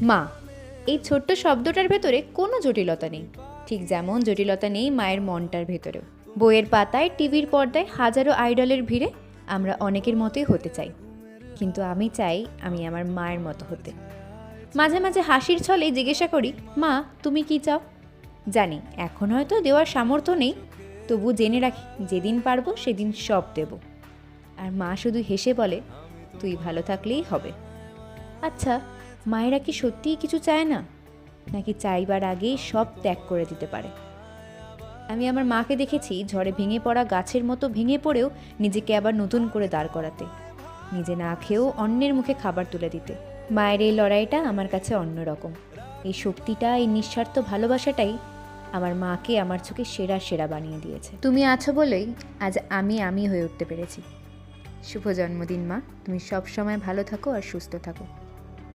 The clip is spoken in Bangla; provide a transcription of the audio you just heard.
মা, এই ছোট্ট শব্দটার ভেতরে কোনো জটিলতা নেই, ঠিক যেমন জটিলতা নেই মায়ের মনটার ভেতরেও। বইয়ের পাতায়, টিভির পর্দায় হাজারো আইডলের ভিড়ে আমরা অনেকের মতোই হতে চাই, কিন্তু আমি চাই আমি আমার মায়ের মতো হতে। মাঝে মাঝে হাসির ছলে জিজ্ঞাসা করি, মা তুমি কি চাও? জানি এখন হয়তো দেওয়ার সামর্থ্য নেই, তবু জেনে রাখি যেদিন পারবো সেদিন সব দেব। আর মা শুধু হেসে বলে, তুই ভালো থাকলেই হবে। আচ্ছা, মায়েরা কি সত্যিই কিছু চায় না, নাকি চাইবার আগেই সব ত্যাগ করে দিতে পারে? আমি আমার মাকে দেখেছি ঝড়ে ভেঙে পড়া গাছের মতো ভেঙে পড়েও নিজেকে আবার নতুন করে দাঁড় করাতে, নিজে না খেয়েও অন্যের মুখে খাবার তুলে দিতে। মায়ের এই লড়াইটা আমার কাছে অন্যরকম। এই শক্তিটা, এই নিঃস্বার্থ ভালোবাসাটাই আমার মাকে আমার চোখে সেরা সেরা বানিয়ে দিয়েছে। তুমি আছো বলেই আজ আমি হয়ে উঠতে পেরেছি। শুভ জন্মদিন মা, তুমি সব সময় ভালো থাকো আর সুস্থ থাকো।